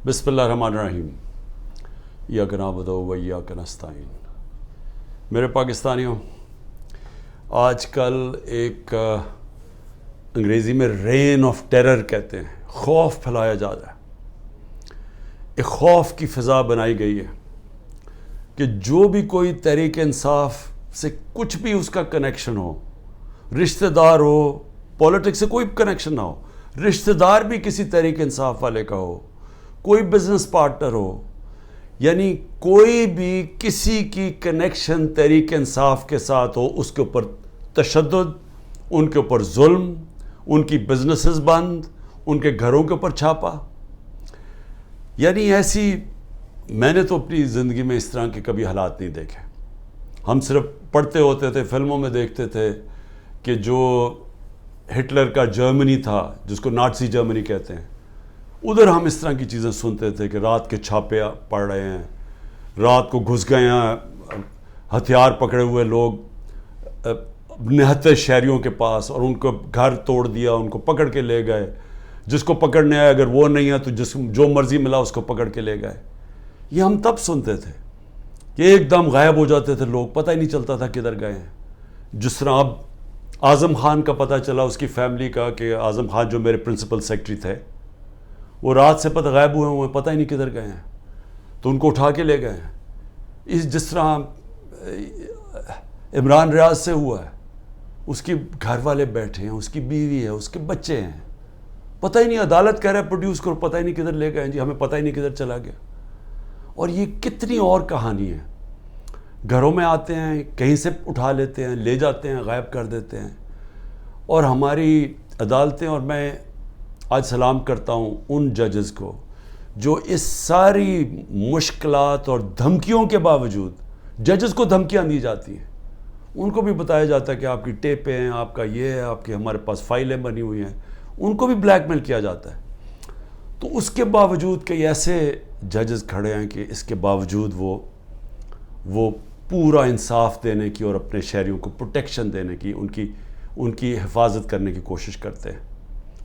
بسم اللہ الرحمن الرحیم ایاک نعبد و ایاک نستعین۔ میرے پاکستانیوں، آج کل ایک انگریزی میں رین آف ٹیرر کہتے ہیں، خوف پھیلایا جا رہا ہے۔ ایک خوف کی فضا بنائی گئی ہے کہ جو بھی کوئی تحریک انصاف سے کچھ بھی اس کا کنیکشن ہو، رشتہ دار ہو، پولیٹکس سے کوئی کنیکشن نہ ہو، رشتہ دار بھی کسی تحریک انصاف والے کا ہو، کوئی بزنس پارٹنر ہو، یعنی کوئی بھی کسی کی کنیکشن تحریک انصاف کے ساتھ ہو، اس کے اوپر تشدد، ان کے اوپر ظلم، ان کی بزنسز بند، ان کے گھروں کے اوپر چھاپا۔ یعنی ایسی میں نے تو اپنی زندگی میں اس طرح کے کبھی حالات نہیں دیکھے۔ ہم صرف پڑھتے ہوتے تھے، فلموں میں دیکھتے تھے کہ جو ہٹلر کا جرمنی تھا، جس کو نازی جرمنی کہتے ہیں، ادھر ہم اس طرح کی چیزیں سنتے تھے کہ رات کے چھاپے پڑ رہے ہیں، رات کو گھس گئے ہیں ہتھیار پکڑے ہوئے لوگ نہتے شہریوں کے پاس، اور ان کو گھر توڑ دیا، ان کو پکڑ کے لے گئے، جس کو پکڑنے آئے، اگر وہ نہیں ہے تو جو مرضی ملا اس کو پکڑ کے لے گئے۔ یہ ہم تب سنتے تھے کہ ایک دم غائب ہو جاتے تھے لوگ، پتہ ہی نہیں چلتا تھا کدھر گئے ہیں۔ جس طرح اب اعظم خان کا پتہ چلا، اس کی فیملی کا، کہ اعظم خان جو میرے پرنسپل سیکرٹری تھے، وہ رات سے پتہ غائب ہوئے ہیں، پتہ ہی نہیں کدھر گئے ہیں، تو ان کو اٹھا کے لے گئے ہیں۔ جس طرح عمران ریاض سے ہوا ہے، اس کے گھر والے بیٹھے ہیں، اس کی بیوی ہے، اس کے بچے ہیں، پتہ ہی نہیں، عدالت کہہ رہا ہے پروڈیوس کرو، پتہ ہی نہیں کدھر لے گئے ہیں جی، ہمیں پتہ ہی نہیں کدھر چلا گیا۔ اور یہ کتنی اور کہانی ہے، گھروں میں آتے ہیں، کہیں سے اٹھا لیتے ہیں، لے جاتے ہیں، غائب کر دیتے ہیں۔ اور ہماری عدالتیں، اور میں آج سلام کرتا ہوں ان ججز کو جو اس ساری مشکلات اور دھمکیوں کے باوجود، ججز کو دھمکیاں دی جاتی ہیں، ان کو بھی بتایا جاتا ہے کہ آپ کی ٹیپیں ہیں، آپ کا یہ ہے، آپ کے ہمارے پاس فائلیں بنی ہوئی ہیں، ان کو بھی بلیک میل کیا جاتا ہے۔ تو اس کے باوجود کئی ایسے ججز کھڑے ہیں کہ اس کے باوجود وہ پورا انصاف دینے کی اور اپنے شہریوں کو پروٹیکشن دینے کی، ان کی حفاظت کرنے کی کوشش کرتے ہیں۔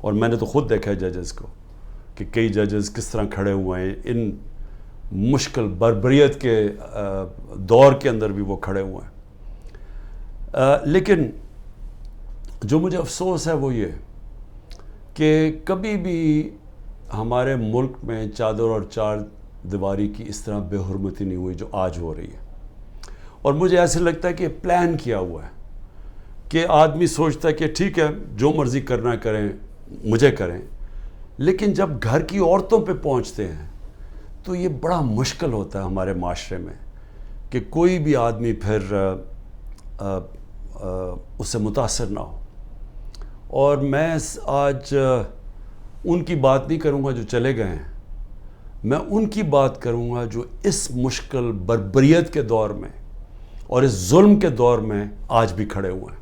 اور میں نے تو خود دیکھا ہے ججز کو کہ کئی ججز کس طرح کھڑے ہوئے ہیں، ان مشکل بربریت کے دور کے اندر بھی وہ کھڑے ہوئے ہیں۔ لیکن جو مجھے افسوس ہے وہ یہ کہ کبھی بھی ہمارے ملک میں چادر اور چار دیواری کی اس طرح بے حرمتی نہیں ہوئی جو آج ہو رہی ہے۔ اور مجھے ایسے لگتا ہے کہ پلان کیا ہوا ہے، کہ آدمی سوچتا ہے کہ ٹھیک ہے جو مرضی کرنا کریں، مجھے کریں، لیکن جب گھر کی عورتوں پہ پہنچتے ہیں تو یہ بڑا مشکل ہوتا ہے ہمارے معاشرے میں کہ کوئی بھی آدمی پھر اس سے متاثر نہ ہو۔ اور میں آج ان کی بات نہیں کروں گا جو چلے گئے ہیں، میں ان کی بات کروں گا جو اس مشکل بربریت کے دور میں اور اس ظلم کے دور میں آج بھی کھڑے ہوئے ہیں۔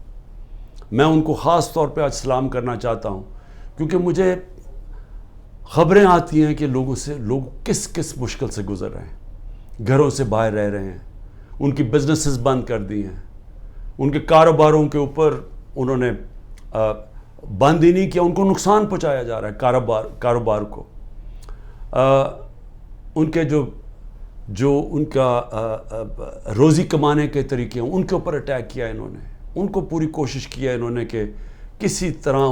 میں ان کو خاص طور پہ آج سلام کرنا چاہتا ہوں، کیونکہ مجھے خبریں آتی ہیں کہ لوگ کس مشکل سے گزر رہے ہیں، گھروں سے باہر رہ رہے ہیں، ان کی بزنسز بند کر دی ہیں، ان کے کاروباروں کے اوپر انہوں نے بند ہی نہیں کیا، ان کو نقصان پہنچایا جا رہا ہے کاروبار کو۔ ان کے جو ان کا روزی کمانے کے طریقے ہیں، ان کے اوپر اٹیک کیا انہوں نے، ان کو پوری کوشش کیا انہوں نے کہ کسی طرح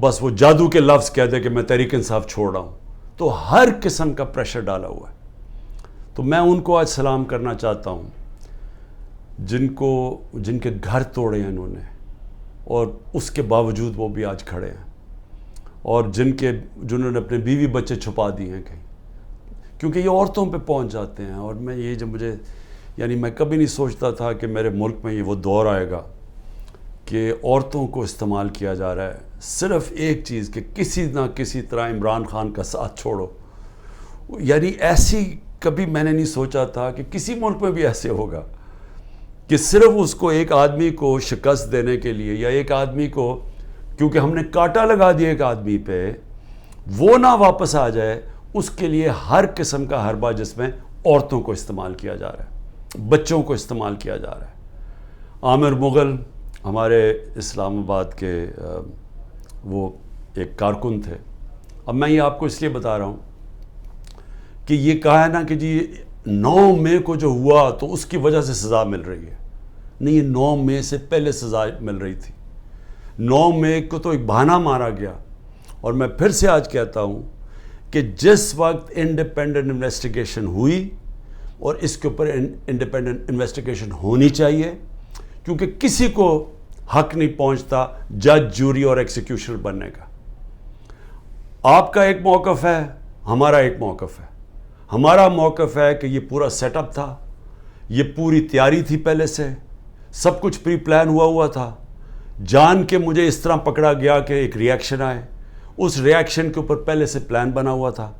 بس وہ جادو کے لفظ کہہ دے کہ میں تحریک انصاف چھوڑ رہا ہوں، تو ہر قسم کا پریشر ڈالا ہوا ہے۔ تو میں ان کو آج سلام کرنا چاہتا ہوں جن کے گھر توڑے ہیں انہوں نے، اور اس کے باوجود وہ بھی آج کھڑے ہیں، اور جنہوں نے اپنے بیوی بچے چھپا دیے ہیں کہیں، کیونکہ یہ عورتوں پہ پہنچ جاتے ہیں۔ اور میں کبھی نہیں سوچتا تھا کہ میرے ملک میں یہ وہ دور آئے گا کہ عورتوں کو استعمال کیا جا رہا ہے صرف ایک چیز، کہ کسی نہ کسی طرح عمران خان کا ساتھ چھوڑو۔ یعنی ایسی کبھی میں نے نہیں سوچا تھا کہ کسی ملک میں بھی ایسے ہوگا کہ صرف اس کو ایک آدمی کو شکست دینے کے لیے، یا ایک آدمی کو کیونکہ ہم نے کانٹا لگا دیا ایک آدمی پہ، وہ نہ واپس آ جائے، اس کے لیے ہر قسم کا حربہ جس میں عورتوں کو استعمال کیا جا رہا ہے، بچوں کو استعمال کیا جا رہا ہے۔ عامر مغل ہمارے اسلام آباد کے وہ ایک کارکن تھے۔ اب میں یہ آپ کو اس لیے بتا رہا ہوں کہ یہ کہا ہے نا کہ جی 9 مئی کو جو ہوا تو اس کی وجہ سے سزا مل رہی ہے. نہیں, یہ 9 مئی سے پہلے سزا مل رہی تھی. 9 مئی کو تو ایک بہانہ مارا گیا. اور میں پھر سے آج کہتا ہوں کہ جس وقت انڈیپینڈنٹ انویسٹیگیشن ہوئی, اور اس کے اوپر انڈیپینڈنٹ انویسٹیگیشن ہونی چاہیے, کیونکہ کسی کو حق نہیں پہنچتا جج, جوری اور ایکسیکیوشنر بننے کا. آپ کا ایک موقف ہے, ہمارا ایک موقف ہے. ہمارا موقف ہے کہ یہ پورا سیٹ اپ تھا, یہ پوری تیاری تھی, پہلے سے سب کچھ پری پلان ہوا تھا. جان کے مجھے اس طرح پکڑا گیا کہ ایک ری ایکشن آئے, اس ری ایکشن کے اوپر پہلے سے پلان بنا ہوا تھا.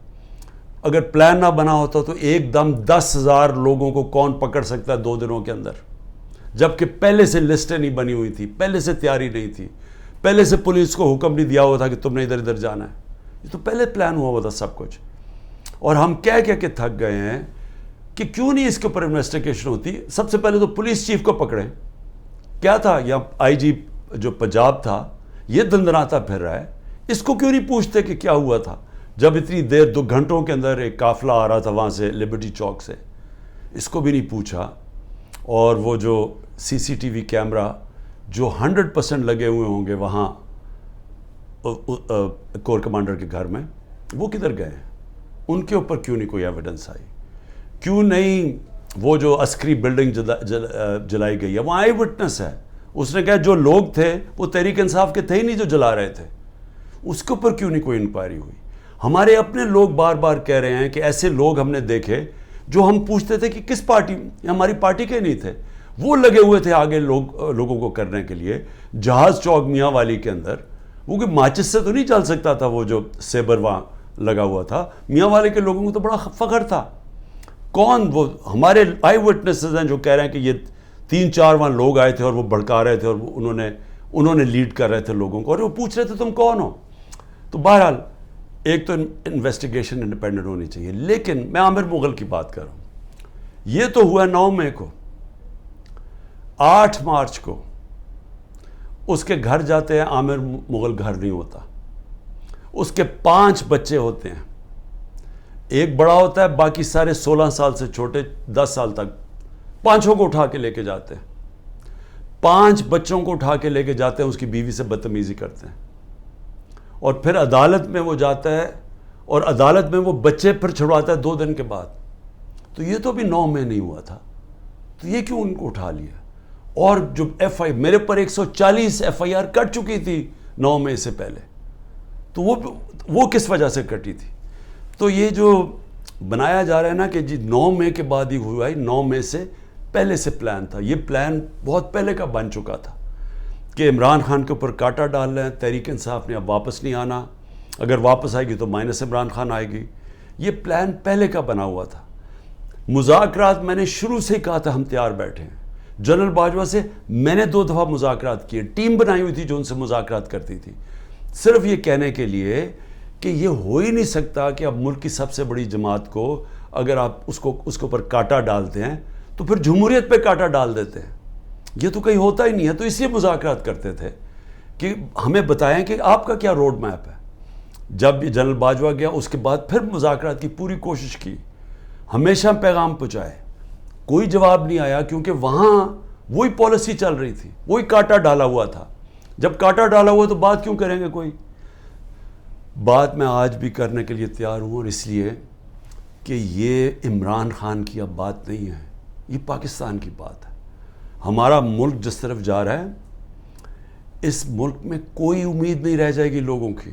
اگر پلان نہ بنا ہوتا تو ایک دم 10,000 لوگوں کو کون پکڑ سکتا ہے 2 دنوں کے اندر, جبکہ پہلے سے لسٹیں نہیں بنی ہوئی تھی, پہلے سے تیاری نہیں تھی, پہلے سے پولیس کو حکم نہیں دیا ہوا تھا کہ تم نے ادھر ادھر جانا ہے. یہ تو پہلے پلان ہوا تھا سب کچھ. اور ہم کہہ کے تھک گئے ہیں کہ کیوں نہیں اس کے اوپر انویسٹیگیشن ہوتی. سب سے پہلے تو پولیس چیف کو پکڑیں. کیا تھا, یا آئی جی جو پنجاب تھا, یہ دندناتا پھر رہا ہے, اس کو کیوں نہیں پوچھتے کہ کیا ہوا تھا, جب اتنی دیر 2 گھنٹوں کے اندر ایک قافلہ آ رہا تھا وہاں سے لبرٹی چوک سے, اس کو بھی نہیں پوچھا. اور وہ جو سی سی ٹی وی کیمرہ جو 100% لگے ہوئے ہوں گے وہاں کور کمانڈر کے گھر میں, وہ کدھر گئے ہیں؟ ان کے اوپر کیوں نہیں کوئی ایویڈنس آئی؟ کیوں نہیں وہ جو عسکری بلڈنگ جلائی گئی ہے, وہاں آئی وٹنس ہے, اس نے کہا جو لوگ تھے وہ تحریک انصاف کے تھے ہی نہیں جو جلا رہے تھے, اس کے اوپر کیوں نہیں کوئی انکوائری ہوئی؟ ہمارے اپنے لوگ بار بار کہہ رہے ہیں کہ ایسے لوگ ہم نے دیکھے جو ہم پوچھتے تھے کہ کس پارٹی, ہماری پارٹی کے نہیں تھے, وہ لگے ہوئے تھے آگے لوگوں کو کرنے کے لیے. جہاز چوک میاں والی کے اندر وہ کوئی ماچس سے تو نہیں چل سکتا تھا, وہ جو سیبر وہاں لگا ہوا تھا. میاں والے کے لوگوں کو تو بڑا فخر تھا. کون وہ ہمارے آئی وٹنسز ہیں جو کہہ رہے ہیں کہ یہ 3-4 وہاں لوگ آئے تھے اور وہ بھڑکا رہے تھے, اور انہوں نے لیڈ کر رہے تھے لوگوں کو, اور وہ پوچھ رہے تھے تم کون ہو. تو بہرحال ایک تو انویسٹیگیشن انڈیپینڈنٹ ہونی چاہیے. لیکن میں عامر مغل کی بات کر رہا ہوں. یہ تو ہوا 9 مئی کو. 8 مارچ کو اس کے گھر جاتے ہیں, عامر مغل گھر نہیں ہوتا. اس کے 5 بچے ہوتے ہیں, ایک بڑا ہوتا ہے, باقی سارے 16 سال سے چھوٹے 10 سال تک. 5 کو اٹھا کے لے کے جاتے ہیں. 5 بچوں کو اٹھا کے لے کے جاتے ہیں, اس کی بیوی سے بدتمیزی کرتے ہیں, اور پھر عدالت میں وہ جاتا ہے, اور عدالت میں وہ بچے پھر چھڑواتا ہے 2 دن کے بعد. تو یہ تو بھی 9 مئی نہیں ہوا تھا, تو یہ کیوں ان کو اٹھا لیا؟ اور جو میرے پر 140 FIR کٹ چکی تھی 9 مئی سے پہلے, تو وہ کس وجہ سے کٹی تھی؟ تو یہ جو بنایا جا رہا ہے نا کہ جی 9 مئی کے بعد ہی ہوا ہے, 9 مئی سے پہلے سے پلان تھا. یہ پلان بہت پہلے کا بن چکا تھا کہ عمران خان کے اوپر کاٹا ڈال رہے ہیں. تحریک انصاف نے اب واپس نہیں آنا, اگر واپس آئے گی تو مائنس عمران خان آئے گی. یہ پلان پہلے کا بنا ہوا تھا. مذاکرات میں نے شروع سے کہا تھا ہم تیار بیٹھے ہیں. جنرل باجوہ سے میں نے 2 دفعہ مذاکرات کیے, ٹیم بنائی ہوئی تھی جو ان سے مذاکرات کرتی تھی, صرف یہ کہنے کے لیے کہ یہ ہو ہی نہیں سکتا کہ اب ملک کی سب سے بڑی جماعت کو اگر آپ اس کے اوپر کاٹا ڈالتے ہیں تو پھر جمہوریت پہ کاٹا ڈال دیتے ہیں. یہ تو کہیں ہوتا ہی نہیں ہے. تو اس لیے مذاکرات کرتے تھے کہ ہمیں بتائیں کہ آپ کا کیا روڈ میپ ہے. جب یہ جنرل باجوہ گیا اس کے بعد پھر مذاکرات کی پوری کوشش کی, ہمیشہ پیغام پہنچائے, کوئی جواب نہیں آیا, کیونکہ وہاں وہی پالیسی چل رہی تھی, وہی کاٹا ڈالا ہوا تھا. جب کاٹا ڈالا ہوا تو بات کیوں کریں گے کوئی؟ بات میں آج بھی کرنے کے لیے تیار ہوں, اور اس لیے کہ یہ عمران خان کی اب بات نہیں ہے, یہ پاکستان کی بات ہے. ہمارا ملک جس طرف جا رہا ہے, اس ملک میں کوئی امید نہیں رہ جائے گی لوگوں کی.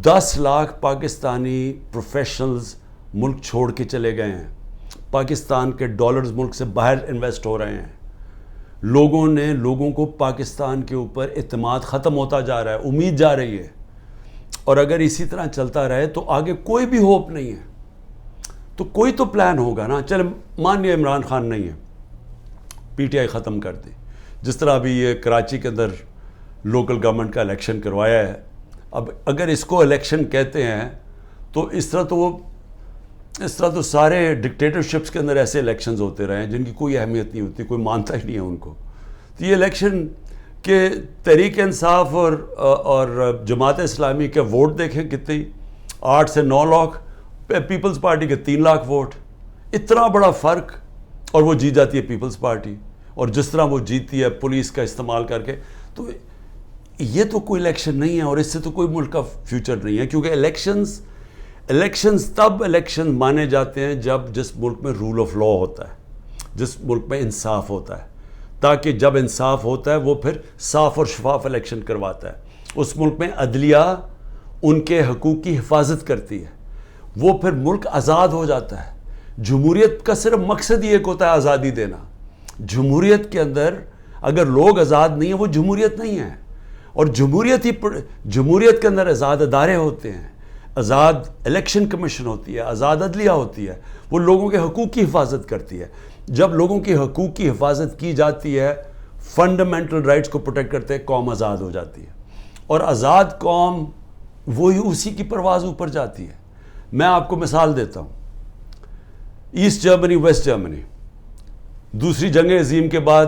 10 لاکھ پاکستانی پروفیشنلز ملک چھوڑ کے چلے گئے ہیں. پاکستان کے ڈالرز ملک سے باہر انویسٹ ہو رہے ہیں. لوگوں کو پاکستان کے اوپر اعتماد ختم ہوتا جا رہا ہے, امید جا رہی ہے. اور اگر اسی طرح چلتا رہے تو آگے کوئی بھی ہوپ نہیں ہے. تو کوئی تو پلان ہوگا نا. چلے مان لیا عمران خان نہیں ہے, پی ٹی آئی ختم کر دی. جس طرح ابھی یہ کراچی کے اندر لوکل گورنمنٹ کا الیکشن کروایا ہے, اب اگر اس کو الیکشن کہتے ہیں تو اس طرح تو سارے ڈکٹیٹرشپس کے اندر ایسے الیکشنز ہوتے رہے ہیں جن کی کوئی اہمیت نہیں ہوتی, کوئی مانتا ہی نہیں ہے ان کو. تو یہ الیکشن کہ تحریک انصاف اور جماعت اسلامی کے ووٹ دیکھیں کتنی, 8 سے 9 لاکھ, پیپلز پارٹی کے 3 لاکھ ووٹ، اتنا بڑا فرق، اور وہ جیت جاتی ہے پیپلز پارٹی. اور جس طرح وہ جیتتی ہے پولیس کا استعمال کر کے، تو یہ تو کوئی الیکشن نہیں ہے، اور اس سے تو کوئی ملک کا فیوچر نہیں ہے. کیونکہ الیکشنز تب الیکشن مانے جاتے ہیں جب جس ملک میں رول آف لا ہوتا ہے، جس ملک میں انصاف ہوتا ہے. تاکہ جب انصاف ہوتا ہے وہ پھر صاف اور شفاف الیکشن کرواتا ہے. اس ملک میں عدلیہ ان کے حقوق کی حفاظت کرتی ہے، وہ پھر ملک آزاد ہو جاتا ہے. جمہوریت کا صرف مقصد ہی ایک ہوتا ہے، آزادی دینا. جمہوریت کے اندر اگر لوگ آزاد نہیں ہیں وہ جمہوریت نہیں ہے. اور جمہوریت کے اندر آزاد ادارے ہوتے ہیں، آزاد الیکشن کمیشن ہوتی ہے، آزاد عدلیہ ہوتی ہے، وہ لوگوں کے حقوق کی حفاظت کرتی ہے. جب لوگوں کے حقوق کی حفاظت کی جاتی ہے، فنڈامنٹل رائٹس کو پروٹیکٹ کرتے ہیں، قوم آزاد ہو جاتی ہے. اور آزاد قوم وہی اسی کی پرواز اوپر جاتی ہے. میں آپ کو مثال دیتا ہوں. ایسٹ جرمنی، ویسٹ جرمنی، دوسری جنگ عظیم کے بعد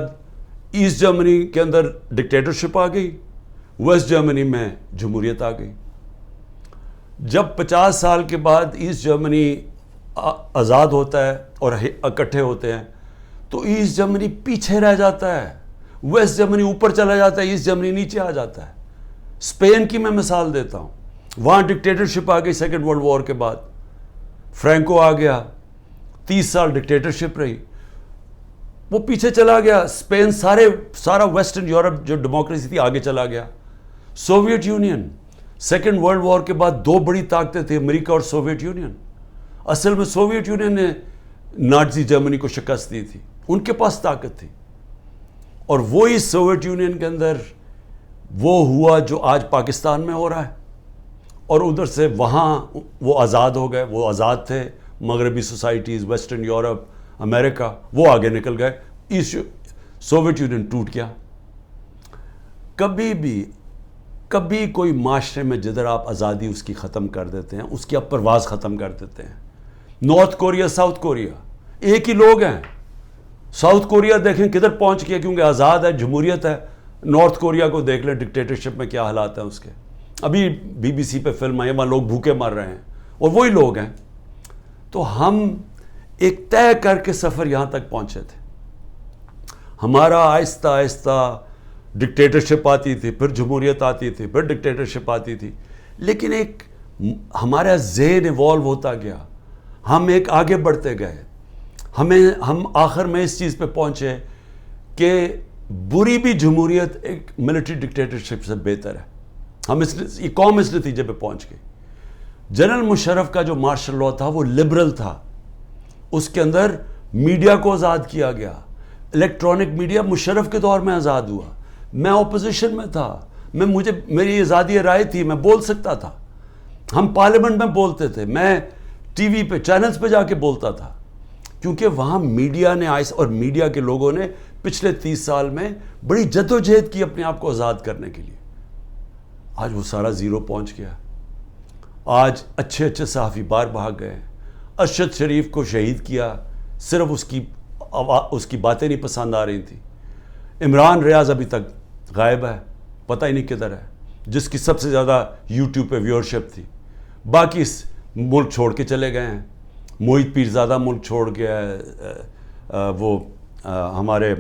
ایسٹ جرمنی کے اندر ڈکٹیٹرشپ آ گئی، ویسٹ جرمنی میں جمہوریت آ گئی. جب 50 سال کے بعد ایسٹ جرمنی آزاد ہوتا ہے اور اکٹھے ہوتے ہیں تو ایسٹ جرمنی پیچھے رہ جاتا ہے، ویسٹ جرمنی اوپر چلا جاتا ہے، ایسٹ جرمنی نیچے آ جاتا ہے. اسپین کی میں مثال دیتا ہوں. وہاں ڈکٹیٹرشپ آ گئی سیکنڈ ورلڈ وار کے بعد، فرینکو آ گیا، 30 سال ڈکٹیٹرشپ رہی، وہ پیچھے چلا گیا. اسپین سارا ویسٹرن یورپ جو ڈیموکریسی تھی آگے چلا گیا. Soviet Union, second world war کے بعد 2 بڑی طاقتیں تھیں، امریکہ اور سوویت یونین. اصل میں سوویت یونین نے نازی جرمنی کو شکست دی تھی، ان کے پاس طاقت تھی. اور وہی سوویت یونین کے اندر وہ ہوا جو آج پاکستان میں ہو رہا ہے. اور ادھر سے وہاں وہ آزاد ہو گئے، وہ آزاد تھے. مغربی سوسائٹیز، ویسٹرن یورپ، امریکہ، وہ آگے نکل گئے. سوویت یونین ٹوٹ گیا. کبھی کوئی معاشرے میں جدھر آپ آزادی اس کی ختم کر دیتے ہیں، اس کی آپ پرواز ختم کر دیتے ہیں. نارتھ کوریا، ساؤتھ کوریا ایک ہی لوگ ہیں. ساؤتھ کوریا دیکھیں کدھر پہنچ گیا، کیونکہ آزاد ہے، جمہوریت ہے. نارتھ کوریا کو دیکھ لیں ڈکٹیٹرشپ میں کیا حالات ہیں اس کے. ابھی BBC پہ فلم آئی، وہاں لوگ بھوکے مر رہے ہیں، اور وہی لوگ ہیں. تو ہم ایک طے کر کے سفر یہاں تک پہنچے تھے. ہمارا آہستہ آہستہ ڈکٹیٹرشپ آتی تھی، پھر جمہوریت آتی تھی، پھر ڈکٹیٹرشپ آتی تھی. لیکن ایک ہمارا ذہن ایوالو ہوتا گیا، ہم ایک آگے بڑھتے گئے. ہم آخر میں اس چیز پہ پہنچے کہ بری بھی جمہوریت ایک ملٹری ڈکٹیٹرشپ سے بہتر ہے. یہ قوم اس نتیجے پہ پہنچ گئی. جنرل مشرف کا جو مارشل لاء تھا وہ لبرل تھا. اس کے اندر میڈیا کو آزاد کیا گیا. الیکٹرانک میڈیا مشرف کے دور میں آزاد ہوا. میں اپوزیشن میں تھا، میری آزادی رائے تھی، میں بول سکتا تھا. ہم پارلیمنٹ میں بولتے تھے، میں ٹی وی پہ چینلز پہ جا کے بولتا تھا. کیونکہ وہاں میڈیا نے اور میڈیا کے لوگوں نے پچھلے 30 سال میں بڑی جدوجہد کی اپنے آپ کو آزاد کرنے کے لیے. آج وہ سارا زیرو پہنچ گیا. آج اچھے صحافی باہر بھاگ گئے. ارشد شریف کو شہید کیا، صرف اس کی باتیں نہیں پسند آ رہی تھیں. عمران ریاض ابھی تک غائب ہے، پتہ ہی نہیں کدھر ہے، جس کی سب سے زیادہ یوٹیوب پہ ویورشپ تھی. باقی ملک چھوڑ کے چلے گئے ہیں. موہت پیرزادہ ملک چھوڑ گیا ہے، وہ ہمارے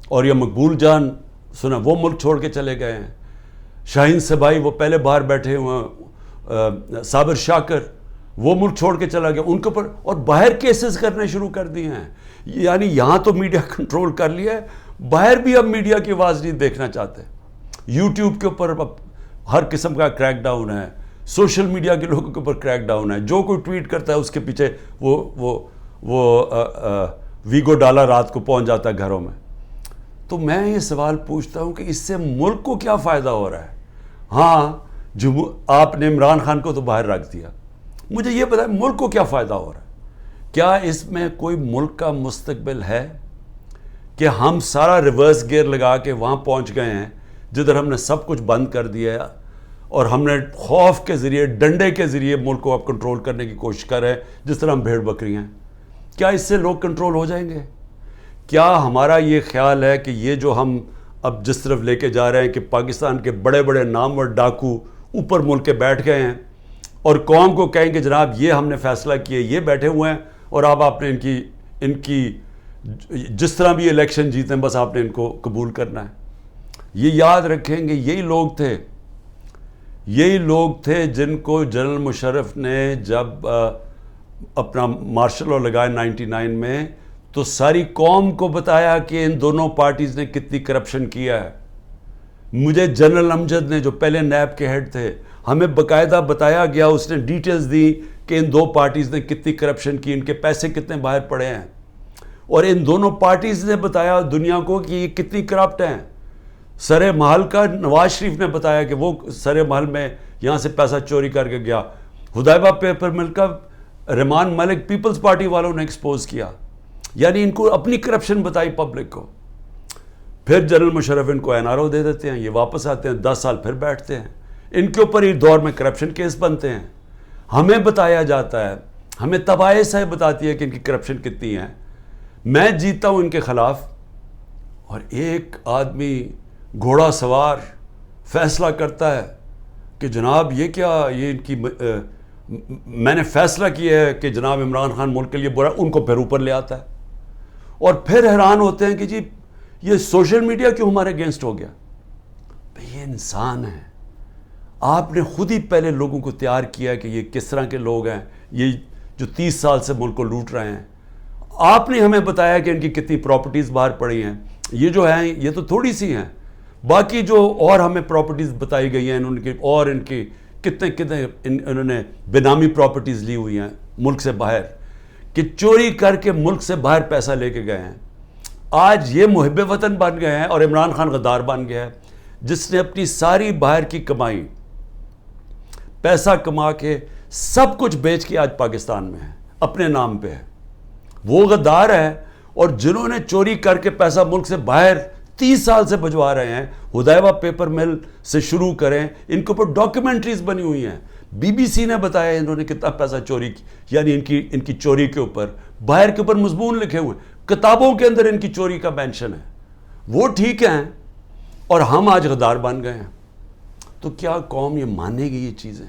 اور یہ مقبول جان سنا وہ ملک چھوڑ کے چلے گئے ہیں. شاہین سبائی وہ پہلے باہر بیٹھے ہوئے، صابر شاکر وہ ملک چھوڑ کے چلا گیا. ان کے اوپر اور باہر کیسز کرنے شروع کر دیے ہیں. یعنی یہاں تو میڈیا کنٹرول کر لیا ہے، باہر بھی اب میڈیا کی آواز نہیں دیکھنا چاہتے. یوٹیوب کے اوپر اب ہر قسم کا کریک ڈاؤن ہے، سوشل میڈیا کے لوگوں کے اوپر کریک ڈاؤن ہے. جو کوئی ٹویٹ کرتا ہے اس کے پیچھے وہ ویگو ڈالا رات کو پہنچ جاتا ہے گھروں میں. تو میں یہ سوال پوچھتا ہوں کہ اس سے ملک کو کیا فائدہ ہو رہا ہے؟ ہاں آپ نے عمران خان کو تو باہر رکھ دیا. مجھے یہ بتائیں ملک کو کیا فائدہ ہو رہا ہے؟ کیا اس میں کوئی ملک کا مستقبل ہے کہ ہم سارا ریورس گیئر لگا کے وہاں پہنچ گئے ہیں جدھر ہم نے سب کچھ بند کر دیا ہے اور ہم نے خوف کے ذریعے، ڈنڈے کے ذریعے ملک کو اب کنٹرول کرنے کی کوشش کر رہے ہیں جس طرح ہم بھیڑ بکری ہیں؟ کیا اس سے لوگ کنٹرول ہو جائیں گے؟ کیا ہمارا یہ خیال ہے کہ یہ جو ہم اب جس طرف لے کے جا رہے ہیں کہ پاکستان کے بڑے بڑے نامور ڈاکو اوپر ملک کے بیٹھ گئے ہیں اور قوم کو کہیں کہ جناب یہ ہم نے فیصلہ کیا، یہ بیٹھے ہوئے ہیں اور آپ نے ان کی جس طرح بھی الیکشن جیتے ہیں بس آپ نے ان کو قبول کرنا ہے. یہ یاد رکھیں گے یہی لوگ تھے جن کو جنرل مشرف نے جب اپنا مارشل لاء لگایا 99 میں تو ساری قوم کو بتایا کہ ان دونوں پارٹیز نے کتنی کرپشن کیا ہے. مجھے جنرل امجد نے جو پہلے نیب کے ہیڈ تھے ہمیں باقاعدہ بتایا گیا، اس نے ڈیٹیلز دی کہ ان دو پارٹیز نے کتنی کرپشن کی، ان کے پیسے کتنے باہر پڑے ہیں، اور ان دونوں پارٹیز نے بتایا دنیا کو کہ یہ کتنی کرپٹ ہیں. سر محل کا نواز شریف نے بتایا کہ وہ سر محل میں یہاں سے پیسہ چوری کر کے گیا. حدیبہ پیپر مل کا رحمان ملک پیپلز پارٹی والوں نے ایکسپوز کیا. یعنی ان کو اپنی کرپشن بتائی پبلک کو. پھر جنرل مشرف ان کو NRO دے دیتے ہیں، یہ واپس آتے ہیں، 10 سال پھر بیٹھتے ہیں، ان کے اوپر اس دور میں کرپشن کیس بنتے ہیں. ہمیں بتایا جاتا ہے، ہمیں تباہی سے بتاتی ہے کہ ان کی کرپشن کتنی ہے. میں جیتا ہوں ان کے خلاف، اور ایک آدمی گھوڑا سوار فیصلہ کرتا ہے کہ جناب یہ کیا، یہ ان کی میں نے فیصلہ کیا ہے کہ جناب عمران خان ملک کے لیے برا، ان کو پھر اوپر لے آتا ہے. اور پھر حیران ہوتے ہیں کہ جی یہ سوشل میڈیا کیوں ہمارے اگینسٹ ہو گیا. یہ انسان ہے. آپ نے خود ہی پہلے لوگوں کو تیار کیا کہ یہ کس طرح کے لوگ ہیں، یہ جو 30 سال سے ملک کو لوٹ رہے ہیں. آپ نے ہمیں بتایا کہ ان کی کتنی پراپرٹیز باہر پڑی ہیں. یہ جو ہیں یہ تو تھوڑی سی ہیں، باقی جو اور ہمیں پراپرٹیز بتائی گئی ہیں ان کی کتنے انہوں نے بینامی پراپرٹیز لی ہوئی ہیں ملک سے باہر، کہ چوری کر کے ملک سے باہر پیسہ لے کے گئے ہیں. آج یہ محب وطن بن گئے ہیں اور عمران خان غدار بن گیا ہے، جس نے اپنی ساری باہر کی کمائی پیسہ کما کے سب کچھ بیچ کے آج پاکستان میں ہے، اپنے نام پہ ہے. وہ غدار ہے. اور جنہوں نے چوری کر کے پیسہ ملک سے باہر 30 سال سے بھجوا رہے ہیں، حدیبہ پیپر مل سے شروع کریں، ان کے اوپر ڈاکیومنٹریز بنی ہوئی ہیں. BBC نے بتایا انہوں نے کتنا پیسہ چوری کی، یعنی ان کی چوری کے اوپر باہر کے اوپر مضمون لکھے ہوئے، کتابوں کے اندر ان کی چوری کا مینشن ہے. وہ ٹھیک ہیں اور ہم آج غدار بن گئے ہیں. تو کیا قوم یہ مانے گی یہ چیزیں؟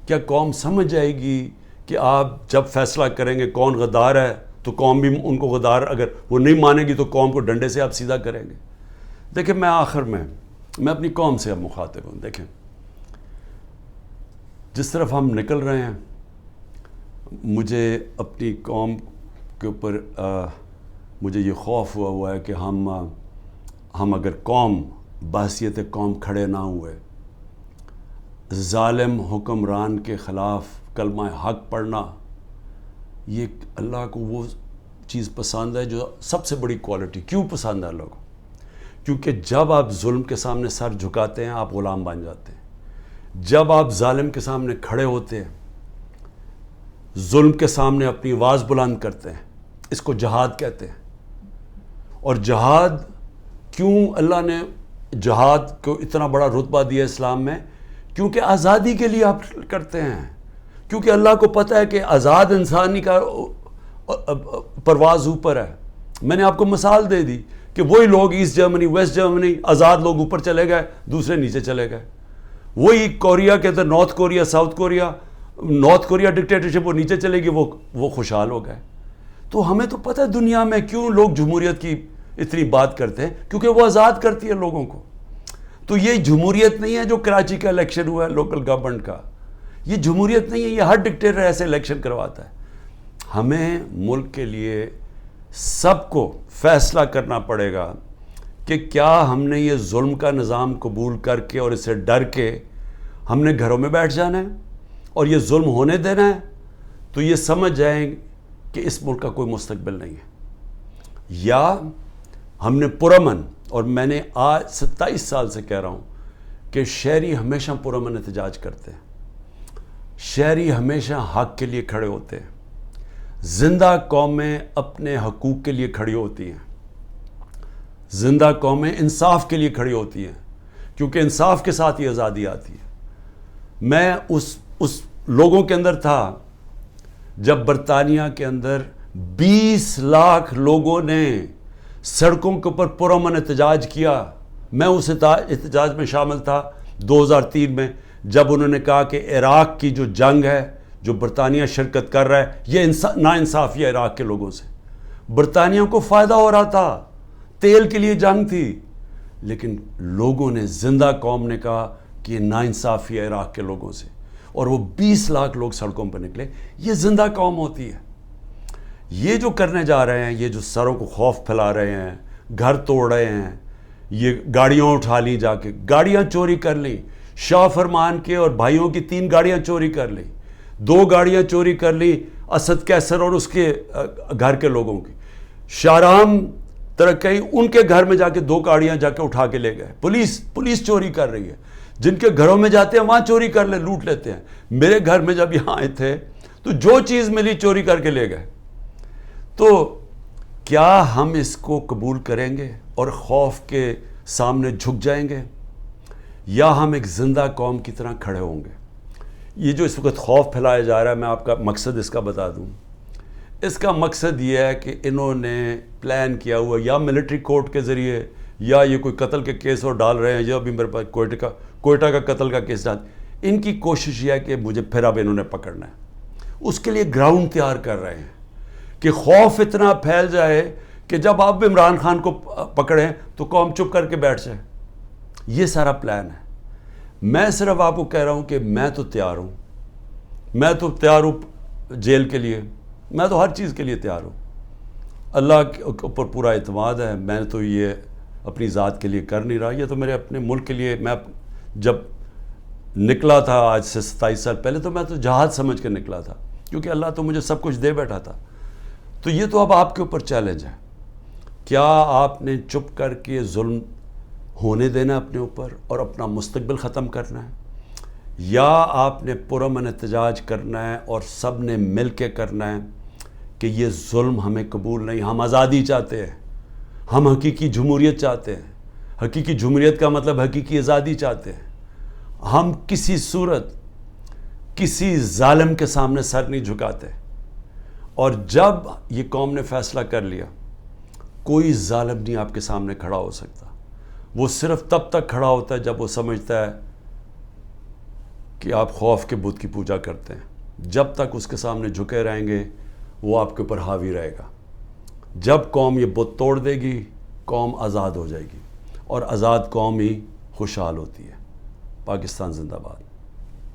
کیا قوم سمجھ جائے گی کہ آپ جب فیصلہ کریں گے کون غدار ہے تو قوم بھی ان کو غدار، اگر وہ نہیں مانے گی تو قوم کو ڈنڈے سے آپ سیدھا کریں گے؟ دیکھیں میں آخر میں اپنی قوم سے اب مخاطب ہوں. دیکھیں جس طرف ہم نکل رہے ہیں، مجھے اپنی قوم کے اوپر مجھے یہ خوف ہوا ہے کہ ہم اگر قوم بحیثیت قوم کھڑے نہ ہوئے، ظالم حکمران کے خلاف کلمہ حق پڑھنا، یہ اللہ کو وہ چیز پسند ہے جو سب سے بڑی کوالٹی. کیوں پسند ہے اللہ کو؟ کیونکہ جب آپ ظلم کے سامنے سر جھکاتے ہیں آپ غلام بن جاتے ہیں. جب آپ ظالم کے سامنے کھڑے ہوتے ہیں، ظلم کے سامنے اپنی آواز بلند کرتے ہیں، اس کو جہاد کہتے ہیں. اور جہاد کیوں اللہ نے جہاد کو اتنا بڑا رتبہ دیا اسلام میں؟ کیونکہ آزادی کے لیے آپ کرتے ہیں. کیونکہ اللہ کو پتہ ہے کہ آزاد انسانی کا پرواز اوپر ہے. میں نے آپ کو مثال دے دی کہ وہی لوگ ایسٹ جرمنی ویسٹ جرمنی آزاد لوگ اوپر چلے گئے، دوسرے نیچے چلے گئے. وہی کوریا کے اندر North Korea South Korea, North Korea dictatorship وہ نیچے چلے گی، وہ خوشحال ہو گئے. تو ہمیں تو پتہ ہے دنیا میں کیوں لوگ جمہوریت کی اتنی بات کرتے ہیں، کیونکہ وہ آزاد کرتی ہے لوگوں کو. تو یہ جمہوریت نہیں ہے جو کراچی کا الیکشن ہوا ہے لوکل گورنمنٹ کا، یہ جمہوریت نہیں ہے. یہ ہر ڈکٹیٹر ایسے الیکشن کرواتا ہے. ہمیں ملک کے لیے سب کو فیصلہ کرنا پڑے گا کہ کیا ہم نے یہ ظلم کا نظام قبول کر کے اور اسے ڈر کے ہم نے گھروں میں بیٹھ جانا ہے اور یہ ظلم ہونے دینا ہے. تو یہ سمجھ جائیں کہ اس ملک کا کوئی مستقبل نہیں ہے. یا ہم نے پرامن، اور میں نے آج 27 سال سے کہہ رہا ہوں کہ شہری ہمیشہ پرامن احتجاج کرتے ہیں، شہری ہمیشہ حق کے لیے کھڑے ہوتے ہیں. زندہ قومیں اپنے حقوق کے لیے کھڑی ہوتی ہیں، زندہ قومیں انصاف کے لیے کھڑی ہوتی ہیں، کیونکہ انصاف کے ساتھ ہی آزادی آتی ہے. میں اس لوگوں کے اندر تھا جب برطانیہ کے اندر 20 لاکھ لوگوں نے سڑکوں کے اوپر پرامن احتجاج کیا. میں اس احتجاج میں شامل تھا 2003 میں، جب انہوں نے کہا کہ عراق کی جو جنگ ہے جو برطانیہ شرکت کر رہا ہے یہ ناانصافی ہے عراق کے لوگوں سے. برطانیہ کو فائدہ ہو رہا تھا, تیل کے لیے جنگ تھی, لیکن لوگوں نے, زندہ قوم نے کہا کہ یہ ناانصافی ہے عراق کے لوگوں سے, اور وہ 20 لاکھ لوگ سڑکوں پر نکلے. یہ زندہ قوم ہوتی ہے. یہ جو کرنے جا رہے ہیں, یہ جو سروں کو خوف پھیلا رہے ہیں, گھر توڑ رہے ہیں, یہ گاڑیاں اٹھا لی, جا کے گاڑیاں چوری کر لیں, شاہ فرمان کے اور بھائیوں کی 3 گاڑیاں چوری کر لیں, 2 گاڑیاں چوری کر لیں اسد کیسر اور اس کے گھر کے لوگوں کی. شاہرام ترقی ان کے گھر میں جا کے 2 گاڑیاں جا کے اٹھا کے لے گئے. پولیس چوری کر رہی ہے. جن کے گھروں میں جاتے ہیں وہاں چوری کر لوٹ لیتے ہیں. میرے گھر میں جب یہاں آئے تھے تو جو چیز ملی چوری کر کے لے گئے. تو کیا ہم اس کو قبول کریں گے اور خوف کے سامنے جھک جائیں گے, یا ہم ایک زندہ قوم کی طرح کھڑے ہوں گے؟ یہ جو اس وقت خوف پھیلایا جا رہا ہے, میں آپ کا مقصد اس کا بتا دوں. اس کا مقصد یہ ہے کہ انہوں نے پلان کیا ہوا, یا ملٹری کورٹ کے ذریعے, یا یہ کوئی قتل کے کیس اور ڈال رہے ہیں, یا ابھی میرے پاس کوئٹہ کا قتل کا کیس ڈال. ان کی کوشش یہ ہے کہ مجھے پھر اب انہوں نے پکڑنا ہے. اس کے لیے گراؤنڈ تیار کر رہے ہیں کہ خوف اتنا پھیل جائے کہ جب آپ عمران خان کو پکڑیں تو قوم چپ کر کے بیٹھ جائے. یہ سارا پلان ہے. میں صرف آپ کو کہہ رہا ہوں کہ میں تو تیار ہوں جیل کے لیے, میں تو ہر چیز کے لیے تیار ہوں. اللہ کے اوپر پورا اعتماد ہے. میں تو یہ اپنی ذات کے لیے کر نہیں رہا, یہ تو میرے اپنے ملک کے لیے. میں جب نکلا تھا آج سے 27 سال پہلے, تو میں تو جہاد سمجھ کے نکلا تھا, کیونکہ اللہ تو مجھے سب کچھ دے بیٹھا تھا. تو یہ تو اب آپ کے اوپر چیلنج ہے. کیا آپ نے چپ کر کے ظلم ہونے دینا اپنے اوپر اور اپنا مستقبل ختم کرنا ہے, یا آپ نے پرامن احتجاج کرنا ہے اور سب نے مل کے کرنا ہے کہ یہ ظلم ہمیں قبول نہیں, ہم آزادی چاہتے ہیں, ہم حقیقی جمہوریت چاہتے ہیں. حقیقی جمہوریت کا مطلب حقیقی آزادی چاہتے ہیں. ہم کسی صورت کسی ظالم کے سامنے سر نہیں جھکاتے. اور جب یہ قوم نے فیصلہ کر لیا, کوئی ظالم نہیں آپ کے سامنے کھڑا ہو سکتا. وہ صرف تب تک کھڑا ہوتا ہے جب وہ سمجھتا ہے کہ آپ خوف کے بت کی پوجا کرتے ہیں. جب تک اس کے سامنے جھکے رہیں گے وہ آپ کے اوپر حاوی رہے گا. جب قوم یہ بت توڑ دے گی, قوم آزاد ہو جائے گی, اور آزاد قوم ہی خوشحال ہوتی ہے. پاکستان زندہ باد.